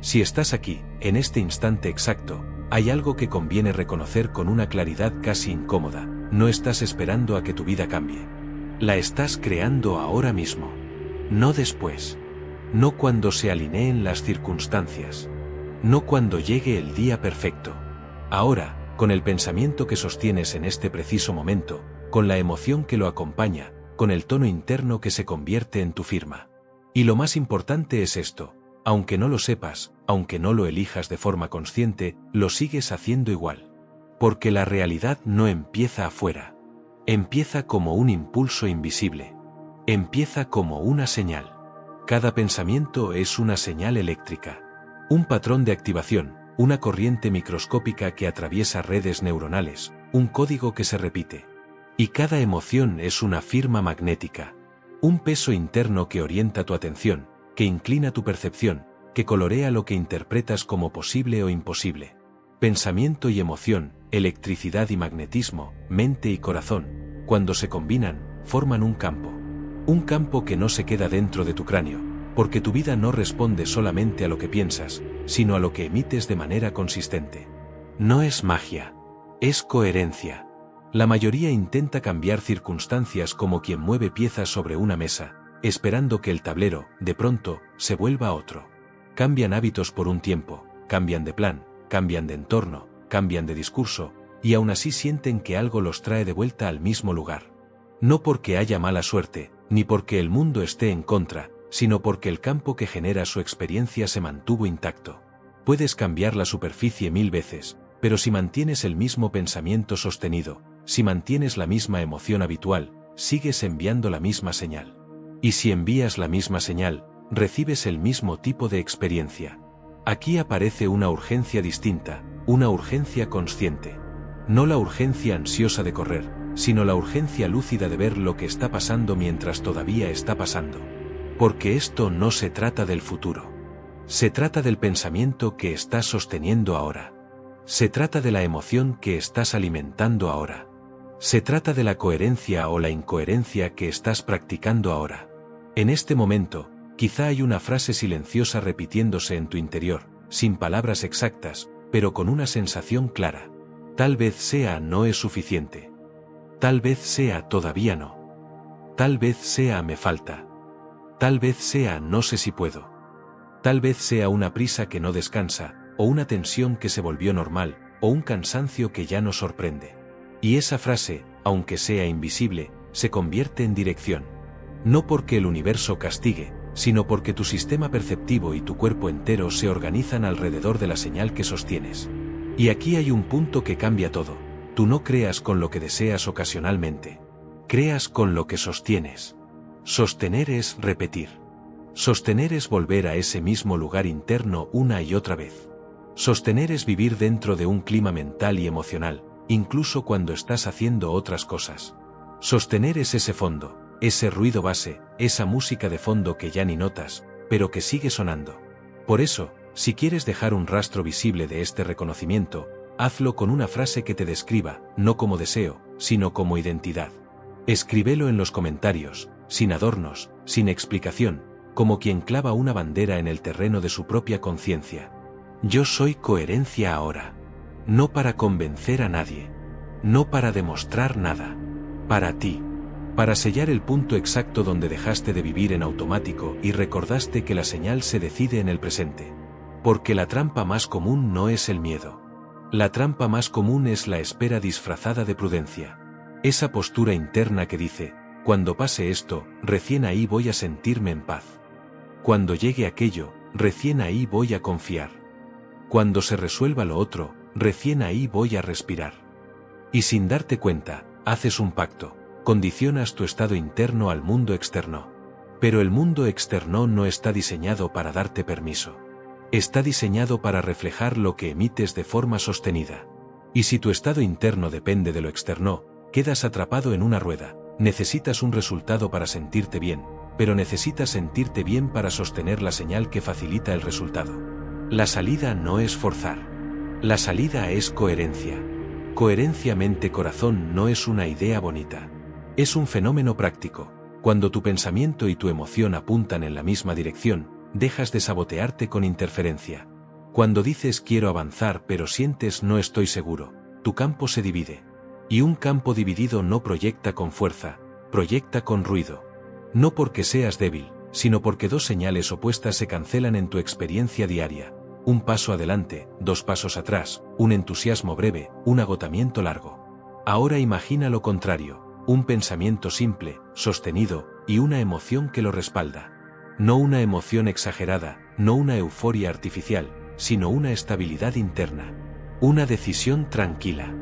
Si estás aquí, en este instante exacto, hay algo que conviene reconocer con una claridad casi incómoda: no estás esperando a que tu vida cambie. La estás creando ahora mismo. No después. No cuando se alineen las circunstancias. No cuando llegue el día perfecto. Ahora, con el pensamiento que sostienes en este preciso momento, con la emoción que lo acompaña, con el tono interno que se convierte en tu firma. Y lo más importante es esto: aunque no lo sepas, aunque no lo elijas de forma consciente, lo sigues haciendo igual. Porque la realidad no empieza afuera. Empieza como un impulso invisible. Empieza como una señal. Cada pensamiento es una señal eléctrica. Un patrón de activación, una corriente microscópica que atraviesa redes neuronales, un código que se repite. Y cada emoción es una firma magnética. Un peso interno que orienta tu atención, que inclina tu percepción, que colorea lo que interpretas como posible o imposible. Pensamiento y emoción, electricidad y magnetismo, mente y corazón, cuando se combinan, forman un campo. Un campo que no se queda dentro de tu cráneo, porque tu vida no responde solamente a lo que piensas, sino a lo que emites de manera consistente. No es magia, es coherencia. La mayoría intenta cambiar circunstancias como quien mueve piezas sobre una mesa, esperando que el tablero, de pronto, se vuelva otro. Cambian hábitos por un tiempo, cambian de plan, cambian de entorno, cambian de discurso, y aún así sienten que algo los trae de vuelta al mismo lugar. No porque haya mala suerte, ni porque el mundo esté en contra, sino porque el campo que genera su experiencia se mantuvo intacto. Puedes cambiar la superficie 1000 veces, pero si mantienes el mismo pensamiento sostenido, si mantienes la misma emoción habitual, sigues enviando la misma señal. Y si envías la misma señal, recibes el mismo tipo de experiencia. Aquí aparece una urgencia distinta, una urgencia consciente. No la urgencia ansiosa de correr, sino la urgencia lúcida de ver lo que está pasando mientras todavía está pasando. Porque esto no se trata del futuro. Se trata del pensamiento que estás sosteniendo ahora. Se trata de la emoción que estás alimentando ahora. Se trata de la coherencia o la incoherencia que estás practicando ahora. En este momento, quizá hay una frase silenciosa repitiéndose en tu interior, sin palabras exactas, pero con una sensación clara. Tal vez sea no es suficiente. Tal vez sea todavía no. Tal vez sea me falta. Tal vez sea no sé si puedo. Tal vez sea una prisa que no descansa, o una tensión que se volvió normal, o un cansancio que ya no sorprende. Y esa frase, aunque sea invisible, se convierte en dirección. No porque el universo castigue, sino porque tu sistema perceptivo y tu cuerpo entero se organizan alrededor de la señal que sostienes. Y aquí hay un punto que cambia todo. Tú no creas con lo que deseas ocasionalmente. Creas con lo que sostienes. Sostener es repetir. Sostener es volver a ese mismo lugar interno una y otra vez. Sostener es vivir dentro de un clima mental y emocional, incluso cuando estás haciendo otras cosas. Sostener es ese fondo, ese ruido base, esa música de fondo que ya ni notas, pero que sigue sonando. Por eso, si quieres dejar un rastro visible de este reconocimiento, hazlo con una frase que te describa, no como deseo, sino como identidad. Escríbelo en los comentarios, sin adornos, sin explicación, como quien clava una bandera en el terreno de su propia conciencia. Yo soy coherencia ahora. No para convencer a nadie. No para demostrar nada. Para ti. Para sellar el punto exacto donde dejaste de vivir en automático y recordaste que la señal se decide en el presente. Porque la trampa más común no es el miedo. La trampa más común es la espera disfrazada de prudencia. Esa postura interna que dice, cuando pase esto, recién ahí voy a sentirme en paz. Cuando llegue aquello, recién ahí voy a confiar. Cuando se resuelva lo otro, recién ahí voy a respirar. Y sin darte cuenta, haces un pacto, condicionas tu estado interno al mundo externo. Pero el mundo externo no está diseñado para darte permiso. Está diseñado para reflejar lo que emites de forma sostenida. Y si tu estado interno depende de lo externo, quedas atrapado en una rueda. Necesitas un resultado para sentirte bien, pero necesitas sentirte bien para sostener la señal que facilita el resultado. La salida no es forzar. La salida es coherencia. Coherencia mente-corazón no es una idea bonita. Es un fenómeno práctico. Cuando tu pensamiento y tu emoción apuntan en la misma dirección, dejas de sabotearte con interferencia. Cuando dices quiero avanzar pero sientes no estoy seguro, tu campo se divide. Y un campo dividido no proyecta con fuerza, proyecta con ruido. No porque seas débil, sino porque dos señales opuestas se cancelan en tu experiencia diaria. Un paso adelante, dos pasos atrás, un entusiasmo breve, un agotamiento largo. Ahora imagina lo contrario, un pensamiento simple, sostenido, y una emoción que lo respalda. No una emoción exagerada, no una euforia artificial, sino una estabilidad interna. Una decisión tranquila.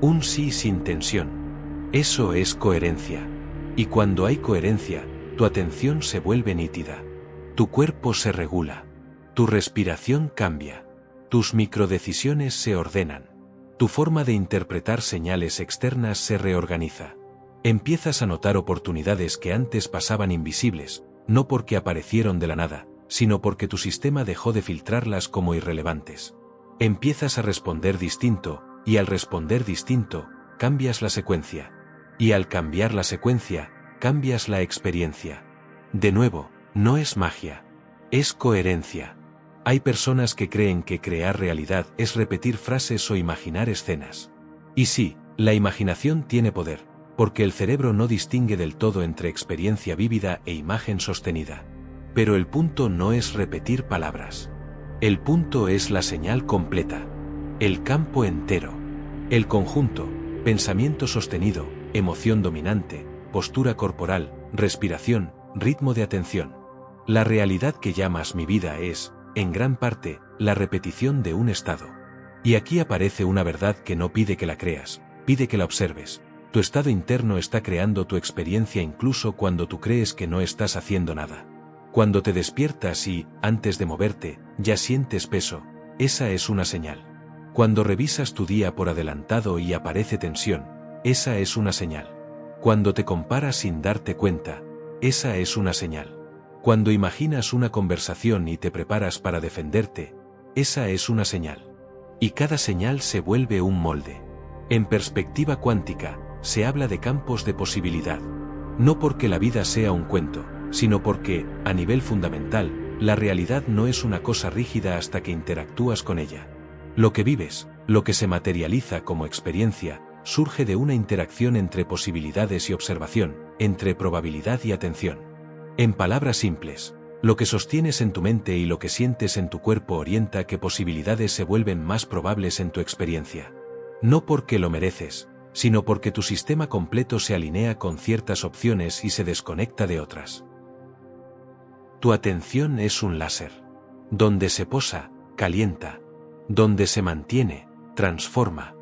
Un sí sin tensión. Eso es coherencia. Y cuando hay coherencia, tu atención se vuelve nítida. Tu cuerpo se regula. Tu respiración cambia. Tus microdecisiones se ordenan. Tu forma de interpretar señales externas se reorganiza. Empiezas a notar oportunidades que antes pasaban invisibles, no porque aparecieron de la nada, sino porque tu sistema dejó de filtrarlas como irrelevantes. Empiezas a responder distinto, y al responder distinto, cambias la secuencia. Y al cambiar la secuencia, cambias la experiencia. De nuevo, no es magia. Es coherencia. Hay personas que creen que crear realidad es repetir frases o imaginar escenas. Y sí, la imaginación tiene poder, porque el cerebro no distingue del todo entre experiencia vívida e imagen sostenida. Pero el punto no es repetir palabras. El punto es la señal completa. El campo entero. El conjunto, pensamiento sostenido, emoción dominante, postura corporal, respiración, ritmo de atención. La realidad que llamas mi vida es, en gran parte, la repetición de un estado. Y aquí aparece una verdad que no pide que la creas, pide que la observes. Tu estado interno está creando tu experiencia incluso cuando tú crees que no estás haciendo nada. Cuando te despiertas y, antes de moverte, ya sientes peso, esa es una señal. Cuando revisas tu día por adelantado y aparece tensión, esa es una señal. Cuando te comparas sin darte cuenta, esa es una señal. Cuando imaginas una conversación y te preparas para defenderte, esa es una señal. Y cada señal se vuelve un molde. En perspectiva cuántica, se habla de campos de posibilidad. No porque la vida sea un cuento, sino porque, a nivel fundamental, la realidad no es una cosa rígida hasta que interactúas con ella. Lo que vives, lo que se materializa como experiencia, surge de una interacción entre posibilidades y observación, entre probabilidad y atención. En palabras simples, lo que sostienes en tu mente y lo que sientes en tu cuerpo orienta que posibilidades se vuelven más probables en tu experiencia. No porque lo mereces, sino porque tu sistema completo se alinea con ciertas opciones y se desconecta de otras. Tu atención es un láser. Donde se posa, calienta. Donde se mantiene, transforma.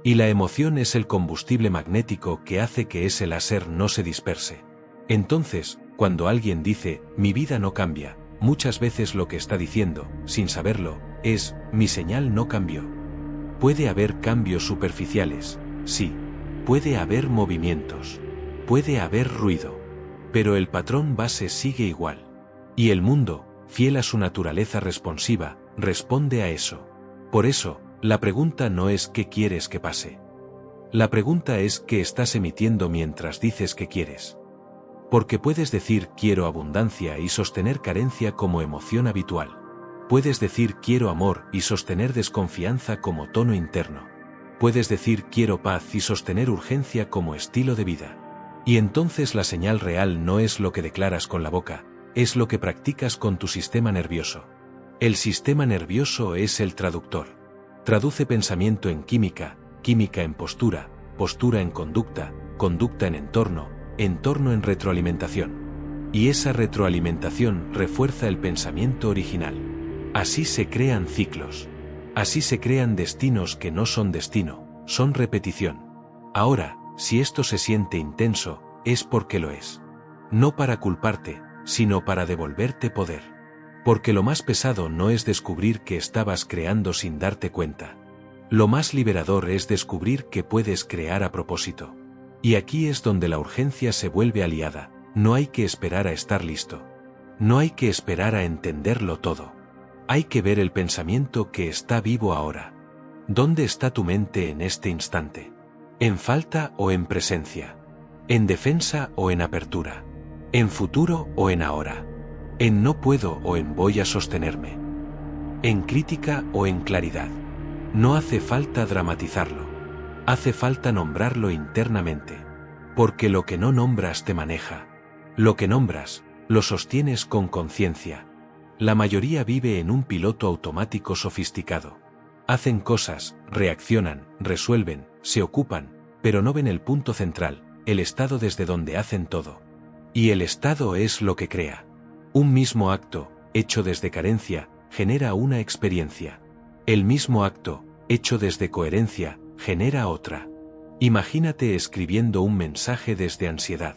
Y la emoción es el combustible magnético que hace que ese láser no se disperse. Entonces, cuando alguien dice, mi vida no cambia, muchas veces lo que está diciendo, sin saberlo, es, mi señal no cambió. Puede haber cambios superficiales, sí. Puede haber movimientos. Puede haber ruido. Pero el patrón base sigue igual. Y el mundo, fiel a su naturaleza responsiva, responde a eso. Por eso, la pregunta no es ¿qué quieres que pase? La pregunta es ¿qué estás emitiendo mientras dices que quieres? Porque puedes decir quiero abundancia y sostener carencia como emoción habitual. Puedes decir quiero amor y sostener desconfianza como tono interno. Puedes decir quiero paz y sostener urgencia como estilo de vida. Y entonces la señal real no es lo que declaras con la boca, es lo que practicas con tu sistema nervioso. El sistema nervioso es el traductor. Traduce pensamiento en química, química en postura, postura en conducta, conducta en entorno, entorno en retroalimentación. Y esa retroalimentación refuerza el pensamiento original. Así se crean ciclos. Así se crean destinos que no son destino, son repetición. Ahora, si esto se siente intenso, es porque lo es. No para culparte, sino para devolverte poder. Porque lo más pesado no es descubrir que estabas creando sin darte cuenta. Lo más liberador es descubrir que puedes crear a propósito. Y aquí es donde la urgencia se vuelve aliada, no hay que esperar a estar listo. No hay que esperar a entenderlo todo. Hay que ver el pensamiento que está vivo ahora. ¿Dónde está tu mente en este instante? ¿En falta o en presencia? ¿En defensa o en apertura? ¿En futuro o en ahora? ¿En no puedo o en voy a sostenerme? en crítica o en claridad. No hace falta dramatizarlo. Hace falta nombrarlo internamente. Porque lo que no nombras te maneja. Lo que nombras, lo sostienes con conciencia. La mayoría vive en un piloto automático sofisticado. Hacen cosas, reaccionan, resuelven, se ocupan, pero no ven el punto central, el estado desde donde hacen todo. Y el estado es lo que crea. Un mismo acto, hecho desde carencia, genera una experiencia. El mismo acto, hecho desde coherencia, genera otra. Imagínate escribiendo un mensaje desde ansiedad.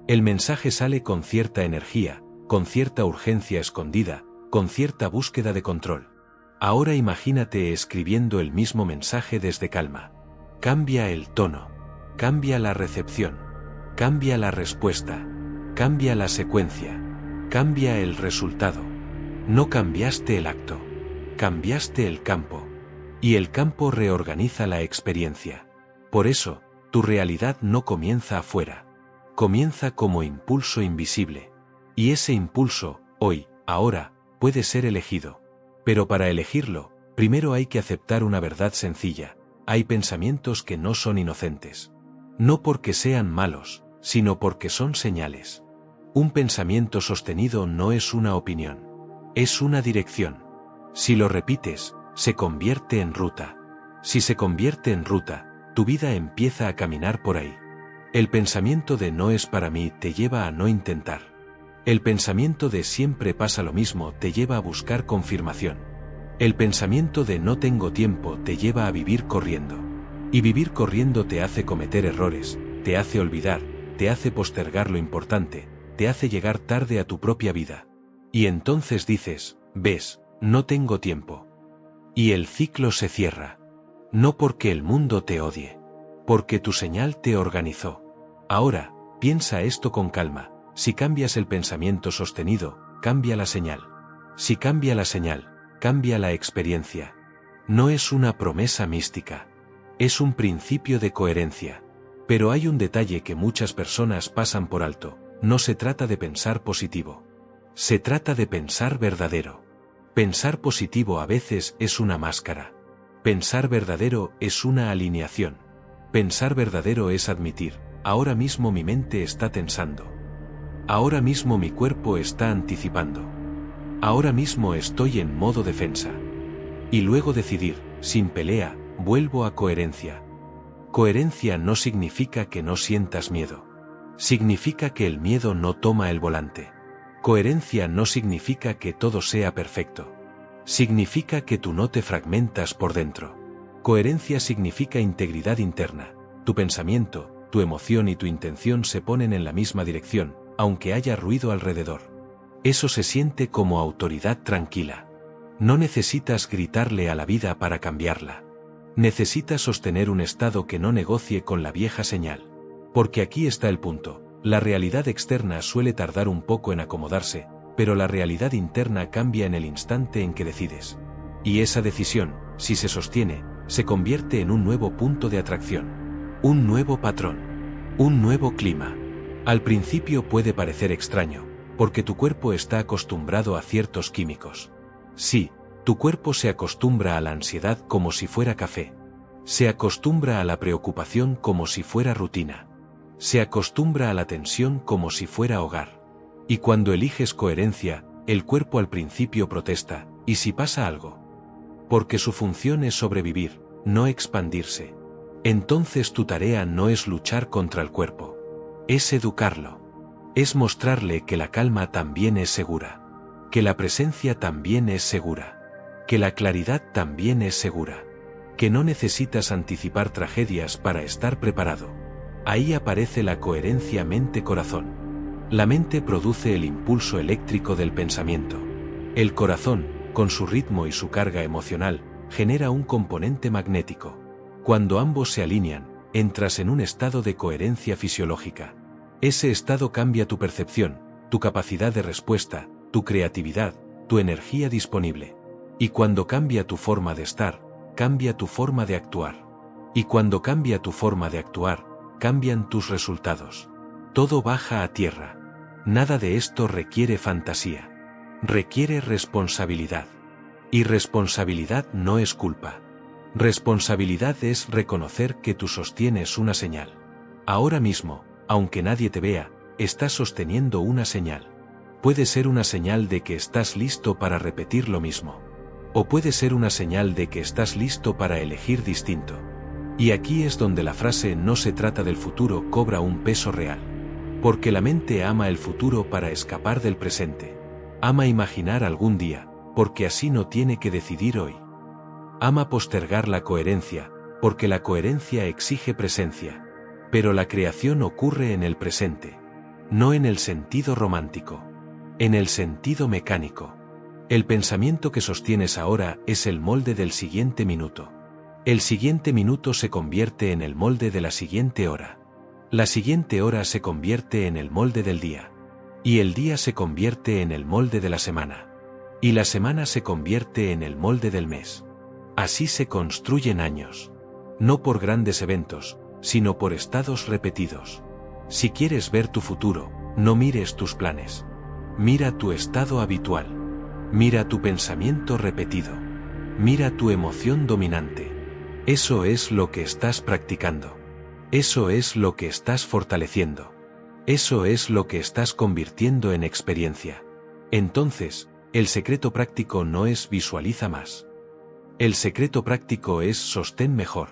El mensaje sale con cierta energía, con cierta urgencia escondida, con cierta búsqueda de control. Ahora imagínate escribiendo el mismo mensaje desde calma. Cambia el tono, cambia la recepción, cambia la respuesta, cambia la secuencia, cambia el resultado. No cambiaste el acto, cambiaste el campo. Y el campo reorganiza la experiencia. Por eso, tu realidad no comienza afuera. Comienza como impulso invisible. Y ese impulso, hoy, ahora, puede ser elegido. Pero para elegirlo, primero hay que aceptar una verdad sencilla. Hay pensamientos que no son inocentes. No porque sean malos, sino porque son señales. Un pensamiento sostenido no es una opinión. Es una dirección. Si lo repites, se convierte en ruta. Si se convierte en ruta, tu vida empieza a caminar por ahí. El pensamiento de no es para mí te lleva a no intentar. El pensamiento de siempre pasa lo mismo te lleva a buscar confirmación. El pensamiento de no tengo tiempo te lleva a vivir corriendo. Y vivir corriendo te hace cometer errores, te hace olvidar, te hace postergar lo importante, te hace llegar tarde a tu propia vida. Y entonces dices, ves, no tengo tiempo. Y el ciclo se cierra. No porque el mundo te odie, porque tu señal te organizó. Ahora, piensa esto con calma. Si cambias el pensamiento sostenido, cambia la señal. Si cambia la señal, cambia la experiencia. No es una promesa mística. Es un principio de coherencia. Pero hay un detalle que muchas personas pasan por alto. No se trata de pensar positivo. Se trata de pensar verdadero. Pensar positivo a veces es una máscara. Pensar verdadero es una alineación. Pensar verdadero es admitir, ahora mismo mi mente está tensando. Ahora mismo mi cuerpo está anticipando. Ahora mismo estoy en modo defensa. Y luego decidir, sin pelea, vuelvo a coherencia. Coherencia no significa que no sientas miedo. Significa que el miedo no toma el volante. Coherencia no significa que todo sea perfecto. Significa que tú no te fragmentas por dentro. Coherencia significa integridad interna. Tu pensamiento, tu emoción y tu intención se ponen en la misma dirección, aunque haya ruido alrededor. Eso se siente como autoridad tranquila. No necesitas gritarle a la vida para cambiarla. Necesitas sostener un estado que no negocie con la vieja señal. Porque aquí está el punto. La realidad externa suele tardar un poco en acomodarse, pero la realidad interna cambia en el instante en que decides. Y esa decisión, si se sostiene, se convierte en un nuevo punto de atracción. Un nuevo patrón. Un nuevo clima. Al principio puede parecer extraño, porque tu cuerpo está acostumbrado a ciertos químicos. Sí, tu cuerpo se acostumbra a la ansiedad como si fuera café. Se acostumbra a la preocupación como si fuera rutina. Se acostumbra a la tensión como si fuera hogar. Y cuando eliges coherencia, el cuerpo al principio protesta, ¿y si pasa algo? Porque su función es sobrevivir, no expandirse. Entonces tu tarea no es luchar contra el cuerpo. Es educarlo. Es mostrarle que la calma también es segura. Que la presencia también es segura. Que la claridad también es segura. Que no necesitas anticipar tragedias para estar preparado. Ahí aparece la coherencia mente-corazón. La mente produce el impulso eléctrico del pensamiento. El corazón, con su ritmo y su carga emocional, genera un componente magnético. Cuando ambos se alinean, entras en un estado de coherencia fisiológica. Ese estado cambia tu percepción, tu capacidad de respuesta, tu creatividad, tu energía disponible. Y cuando cambia tu forma de estar, cambia tu forma de actuar. Y cuando cambia tu forma de actuar, cambian tus resultados. Todo baja a tierra. Nada de esto requiere fantasía. Requiere responsabilidad. Y responsabilidad no es culpa. Responsabilidad es reconocer que tú sostienes una señal. Ahora mismo, aunque nadie te vea, estás sosteniendo una señal. Puede ser una señal de que estás listo para repetir lo mismo. O puede ser una señal de que estás listo para elegir distinto. Y aquí es donde la frase "no se trata del futuro" cobra un peso real. Porque la mente ama el futuro para escapar del presente. Ama imaginar algún día, porque así no tiene que decidir hoy. Ama postergar la coherencia, porque la coherencia exige presencia. Pero la creación ocurre en el presente. No en el sentido romántico. En el sentido mecánico. El pensamiento que sostienes ahora es el molde del siguiente minuto. El siguiente minuto se convierte en el molde de la siguiente hora. La siguiente hora se convierte en el molde del día. Y el día se convierte en el molde de la semana. Y la semana se convierte en el molde del mes. Así se construyen años. No por grandes eventos, sino por estados repetidos. Si quieres ver tu futuro, no mires tus planes. Mira tu estado habitual. Mira tu pensamiento repetido. Mira tu emoción dominante. Eso es lo que estás practicando. Eso es lo que estás fortaleciendo. Eso es lo que estás convirtiendo en experiencia. Entonces, el secreto práctico no es visualiza más. El secreto práctico es sostén mejor.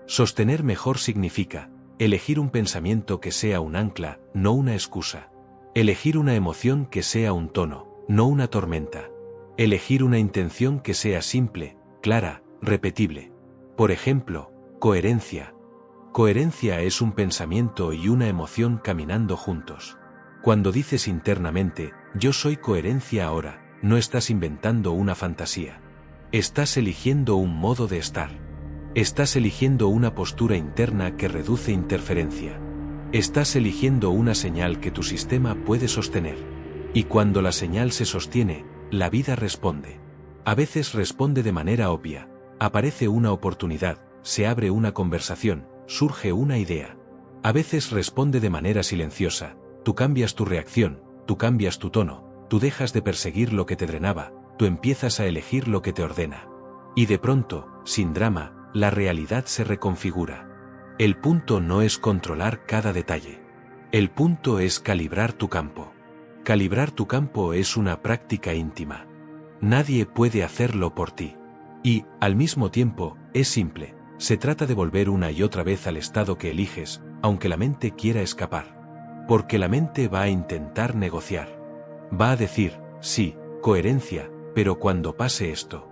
Sostener mejor significa elegir un pensamiento que sea un ancla, no una excusa. Elegir una emoción que sea un tono, no una tormenta. Elegir una intención que sea simple, clara, repetible. Por ejemplo, coherencia. Coherencia es un pensamiento y una emoción caminando juntos. Cuando dices internamente, yo soy coherencia ahora, no estás inventando una fantasía. Estás eligiendo un modo de estar. Estás eligiendo una postura interna que reduce interferencia. Estás eligiendo una señal que tu sistema puede sostener. Y cuando la señal se sostiene, la vida responde. A veces responde de manera obvia. Aparece una oportunidad, se abre una conversación, surge una idea. A veces responde de manera silenciosa. Tú cambias tu reacción, tú cambias tu tono, tú dejas de perseguir lo que te drenaba, tú empiezas a elegir lo que te ordena. Y de pronto, sin drama, la realidad se reconfigura. El punto no es controlar cada detalle. El punto es calibrar tu campo. Calibrar tu campo es una práctica íntima. Nadie puede hacerlo por ti. Y, al mismo tiempo, es simple. Se trata de volver una y otra vez al estado que eliges, aunque la mente quiera escapar. Porque la mente va a intentar negociar. Va a decir, sí, coherencia, pero cuando pase esto.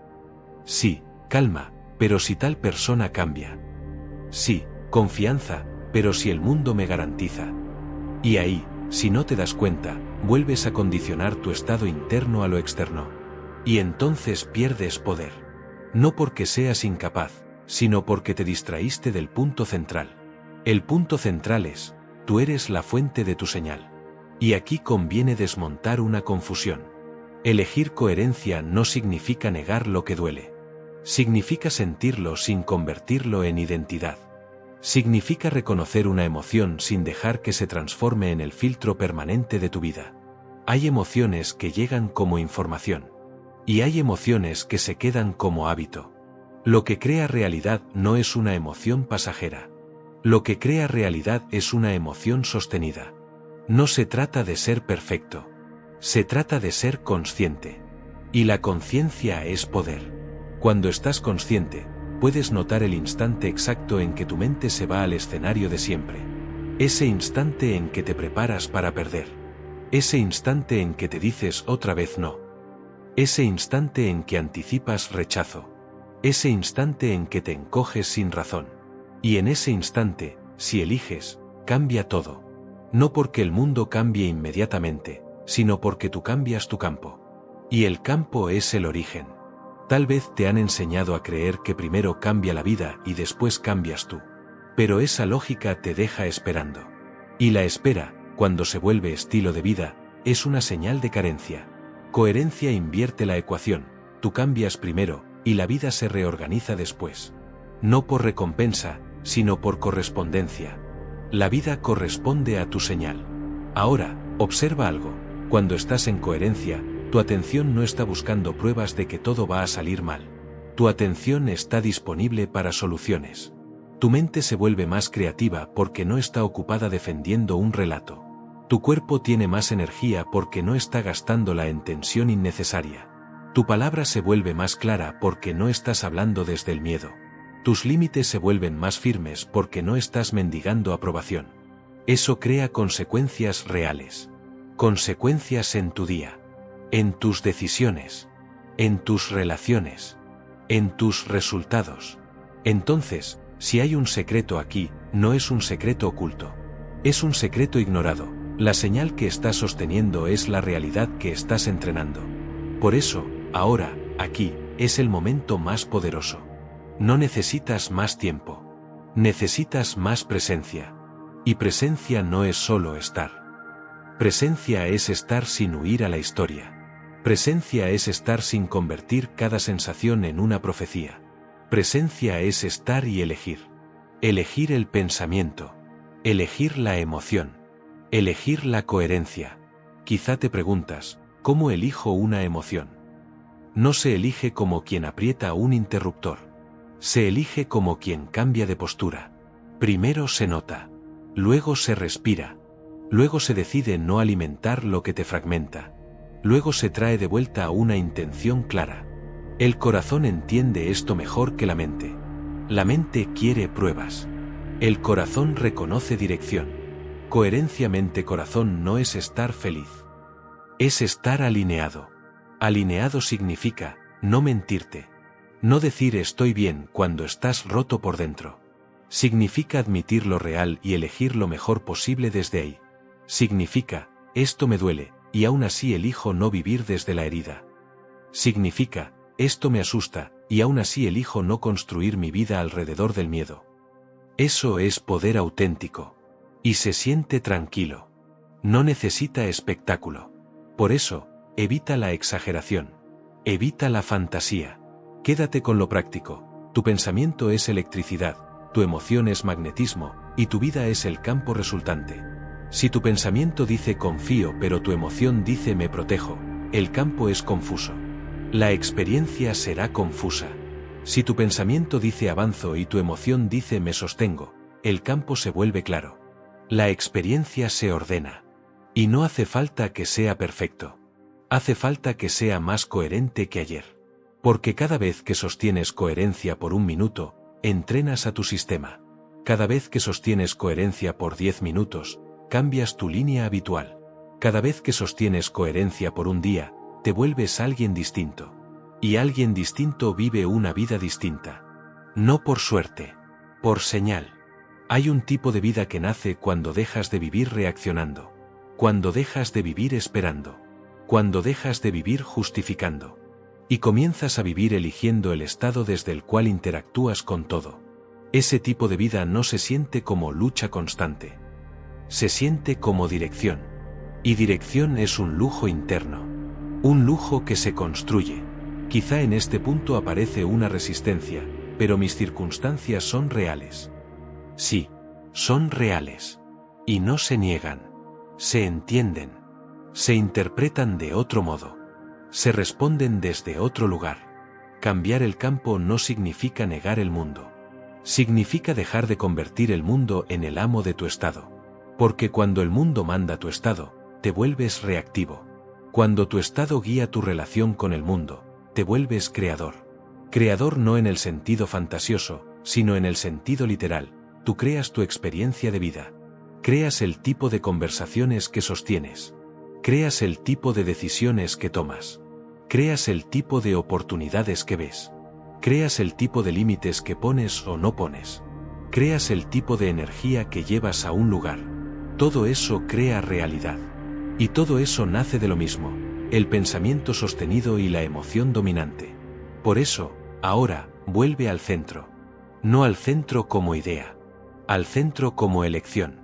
Sí, calma, pero si tal persona cambia. Sí, confianza, pero si el mundo me garantiza. Y ahí, si no te das cuenta, vuelves a condicionar tu estado interno a lo externo. Y entonces pierdes poder. No porque seas incapaz, sino porque te distraíste del punto central. El punto central es, tú eres la fuente de tu señal. Y aquí conviene desmontar una confusión. Elegir coherencia no significa negar lo que duele. Significa sentirlo sin convertirlo en identidad. Significa reconocer una emoción sin dejar que se transforme en el filtro permanente de tu vida. Hay emociones que llegan como información. Y hay emociones que se quedan como hábito. Lo que crea realidad no es una emoción pasajera. Lo que crea realidad es una emoción sostenida. No se trata de ser perfecto. Se trata de ser consciente. Y la conciencia es poder. Cuando estás consciente, puedes notar el instante exacto en que tu mente se va al escenario de siempre. Ese instante en que te preparas para perder. Ese instante en que te dices otra vez no. Ese instante en que anticipas rechazo. Ese instante en que te encoges sin razón. Y en ese instante, si eliges, cambia todo. No porque el mundo cambie inmediatamente, sino porque tú cambias tu campo. Y el campo es el origen. Tal vez te han enseñado a creer que primero cambia la vida y después cambias tú. Pero esa lógica te deja esperando. Y la espera, cuando se vuelve estilo de vida, es una señal de carencia. Coherencia invierte la ecuación, tú cambias primero, y la vida se reorganiza después. No por recompensa, sino por correspondencia. La vida corresponde a tu señal. Ahora, observa algo. Cuando estás en coherencia, Tu atención no está buscando pruebas de que todo va a salir mal. Tu atención está disponible para soluciones. Tu mente se vuelve más creativa porque no está ocupada defendiendo un relato. Tu cuerpo tiene más energía porque no está gastándola en tensión innecesaria. Tu palabra se vuelve más clara porque no estás hablando desde el miedo. Tus límites se vuelven más firmes porque no estás mendigando aprobación. Eso crea consecuencias reales. Consecuencias en tu día, en tus decisiones, en tus relaciones, en tus resultados. Entonces, si hay un secreto aquí, no es un secreto oculto. Es un secreto ignorado. La señal que estás sosteniendo es la realidad que estás entrenando. Por eso, ahora, aquí, es el momento más poderoso. No necesitas más tiempo. Necesitas más presencia. Y presencia no es solo estar. Presencia es estar sin huir a la historia. Presencia es estar sin convertir cada sensación en una profecía. Presencia es estar y elegir. Elegir el pensamiento. Elegir la emoción. Elegir la coherencia. Quizá te preguntas, ¿cómo elijo una emoción? No se elige como quien aprieta un interruptor. Se elige como quien cambia de postura. Primero se nota. Luego se respira. Luego se decide no alimentar lo que te fragmenta. Luego se trae de vuelta a una intención clara. El corazón entiende esto mejor que la mente. La mente quiere pruebas. El corazón reconoce dirección. Coherencia mente-corazón no es estar feliz. Es estar alineado. Alineado significa no mentirte. No decir estoy bien cuando estás roto por dentro. Significa admitir lo real y elegir lo mejor posible desde ahí. Significa, esto me duele, y aún así elijo no vivir desde la herida. Significa, esto me asusta, y aún así elijo no construir mi vida alrededor del miedo. Eso es poder auténtico. Y se siente tranquilo. No necesita espectáculo. Por eso, evita la exageración. Evita la fantasía. Quédate con lo práctico. Tu pensamiento es electricidad, tu emoción es magnetismo, y tu vida es el campo resultante. Si tu pensamiento dice confío pero tu emoción dice me protejo, el campo es confuso. La experiencia será confusa. Si tu pensamiento dice avanzo y tu emoción dice me sostengo, el campo se vuelve claro. La experiencia se ordena. Y no hace falta que sea perfecto. Hace falta que sea más coherente que ayer. Porque cada vez que sostienes coherencia por un minuto, entrenas a tu sistema. Cada vez que sostienes coherencia por 10 minutos, cambias tu línea habitual. Cada vez que sostienes coherencia por un día, te vuelves alguien distinto. Y alguien distinto vive una vida distinta. No por suerte, por señal. Hay un tipo de vida que nace cuando dejas de vivir reaccionando. Cuando dejas de vivir esperando. Cuando dejas de vivir justificando. Y comienzas a vivir eligiendo el estado desde el cual interactúas con todo. Ese tipo de vida no se siente como lucha constante. Se siente como dirección. Y dirección es un lujo interno. Un lujo que se construye. Quizá en este punto aparece una resistencia, pero mis circunstancias son reales. Sí, son reales. Y no se niegan. Se entienden. Se interpretan de otro modo. Se responden desde otro lugar. Cambiar el campo no significa negar el mundo. Significa dejar de convertir el mundo en el amo de tu estado. Porque cuando el mundo manda tu estado, te vuelves reactivo. Cuando tu estado guía tu relación con el mundo, te vuelves creador. Creador no en el sentido fantasioso, sino en el sentido literal. Tú creas tu experiencia de vida. Creas el tipo de conversaciones que sostienes. Creas el tipo de decisiones que tomas. Creas el tipo de oportunidades que ves. Creas el tipo de límites que pones o no pones. Creas el tipo de energía que llevas a un lugar. Todo eso crea realidad. Y todo eso nace de lo mismo, el pensamiento sostenido y la emoción dominante. Por eso, ahora, vuelve al centro. No al centro como idea. Al centro como elección.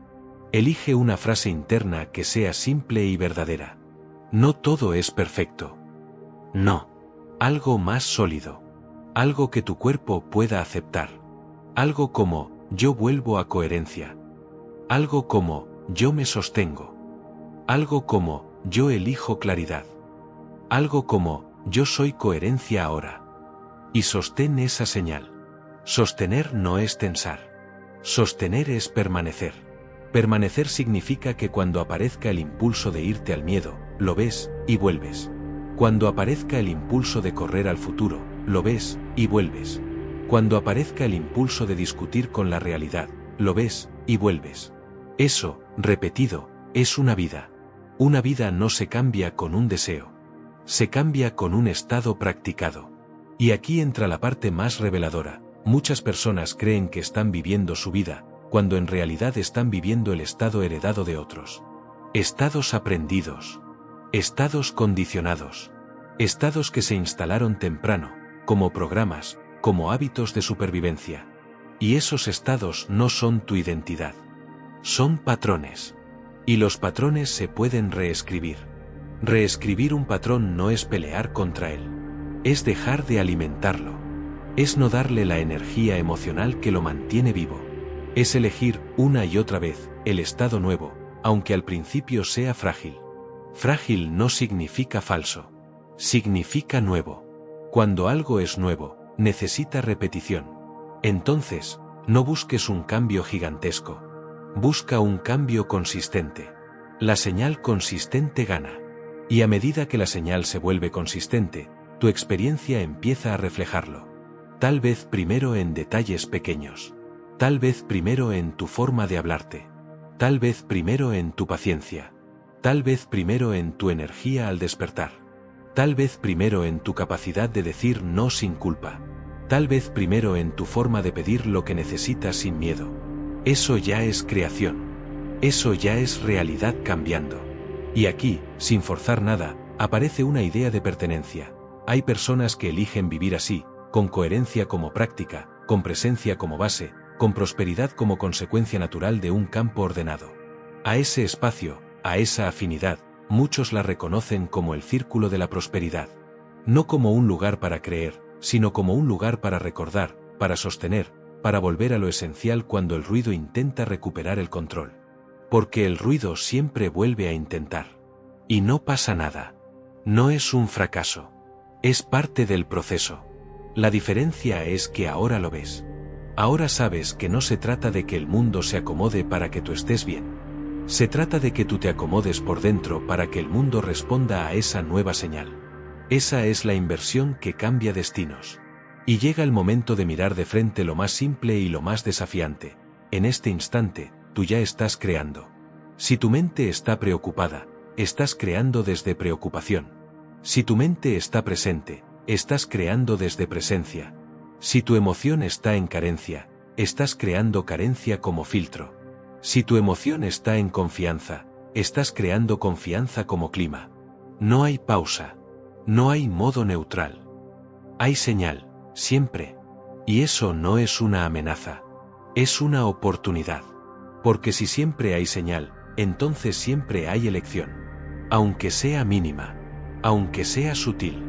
Elige una frase interna que sea simple y verdadera. No todo es perfecto. No. Algo más sólido. Algo que tu cuerpo pueda aceptar. Algo como, yo vuelvo a coherencia. Algo como, yo me sostengo. Algo como, yo elijo claridad. Algo como, yo soy coherencia ahora. Y sostén esa señal. Sostener no es tensar. Sostener es permanecer. Permanecer significa que cuando aparezca el impulso de irte al miedo, lo ves y vuelves. Cuando aparezca el impulso de correr al futuro, lo ves y vuelves. Cuando aparezca el impulso de discutir con la realidad, lo ves y vuelves. Eso, repetido, es una vida. Una vida no se cambia con un deseo. Se cambia con un estado practicado. Y aquí entra la parte más reveladora. Muchas personas creen que están viviendo su vida, cuando en realidad están viviendo el estado heredado de otros. Estados aprendidos. Estados condicionados. Estados que se instalaron temprano, como programas, como hábitos de supervivencia. Y esos estados no son tu identidad. Son patrones. Y los patrones se pueden reescribir. Reescribir un patrón no es pelear contra él. Es dejar de alimentarlo. Es no darle la energía emocional que lo mantiene vivo. Es elegir una y otra vez el estado nuevo, aunque al principio sea frágil. Frágil no significa falso. Significa nuevo. Cuando algo es nuevo, necesita repetición. Entonces, no busques un cambio gigantesco. Busca un cambio consistente. La señal consistente gana. Y a medida que la señal se vuelve consistente, tu experiencia empieza a reflejarlo. Tal vez primero en detalles pequeños. Tal vez primero en tu forma de hablarte. Tal vez primero en tu paciencia. Tal vez primero en tu energía al despertar. Tal vez primero en tu capacidad de decir no sin culpa. Tal vez primero en tu forma de pedir lo que necesitas sin miedo. Eso ya es creación. Eso ya es realidad cambiando. Y aquí, sin forzar nada, aparece una idea de pertenencia. Hay personas que eligen vivir así, con coherencia como práctica, con presencia como base, con prosperidad como consecuencia natural de un campo ordenado. A ese espacio, a esa afinidad, muchos la reconocen como el círculo de la prosperidad. No como un lugar para creer, sino como un lugar para recordar, para sostener, para volver a lo esencial cuando el ruido intenta recuperar el control. Porque el ruido siempre vuelve a intentar. Y no pasa nada. No es un fracaso. Es parte del proceso. La diferencia es que ahora lo ves. Ahora sabes que no se trata de que el mundo se acomode para que tú estés bien. Se trata de que tú te acomodes por dentro para que el mundo responda a esa nueva señal. Esa es la inversión que cambia destinos. Y llega el momento de mirar de frente lo más simple y lo más desafiante. En este instante, tú ya estás creando. Si tu mente está preocupada, estás creando desde preocupación. Si tu mente está presente, estás creando desde presencia. Si tu emoción está en carencia, estás creando carencia como filtro. Si tu emoción está en confianza, estás creando confianza como clima. No hay pausa. No hay modo neutral. Hay señal, siempre. Y eso no es una amenaza. Es una oportunidad. Porque si siempre hay señal, entonces siempre hay elección. Aunque sea mínima. Aunque sea sutil.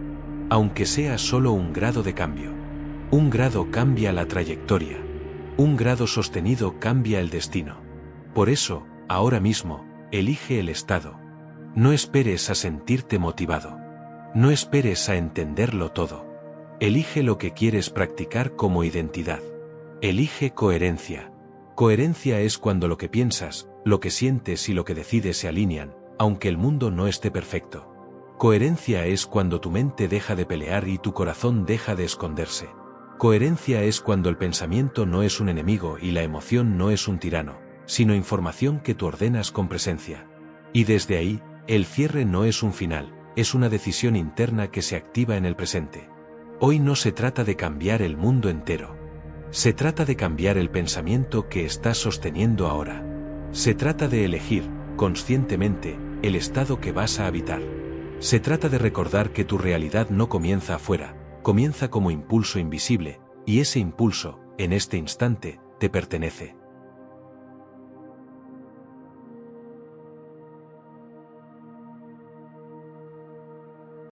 Aunque sea solo un grado de cambio. Un grado cambia la trayectoria. Un grado sostenido cambia el destino. Por eso, ahora mismo, elige el estado. No esperes a sentirte motivado. No esperes a entenderlo todo. Elige lo que quieres practicar como identidad. Elige coherencia. Coherencia es cuando lo que piensas, lo que sientes y lo que decides se alinean, aunque el mundo no esté perfecto. Coherencia es cuando tu mente deja de pelear y tu corazón deja de esconderse. Coherencia es cuando el pensamiento no es un enemigo y la emoción no es un tirano, sino información que tú ordenas con presencia. Y desde ahí, el cierre no es un final, es una decisión interna que se activa en el presente. Hoy no se trata de cambiar el mundo entero. Se trata de cambiar el pensamiento que estás sosteniendo ahora. Se trata de elegir, conscientemente, el estado que vas a habitar. Se trata de recordar que tu realidad no comienza afuera, comienza como impulso invisible, y ese impulso, en este instante, te pertenece.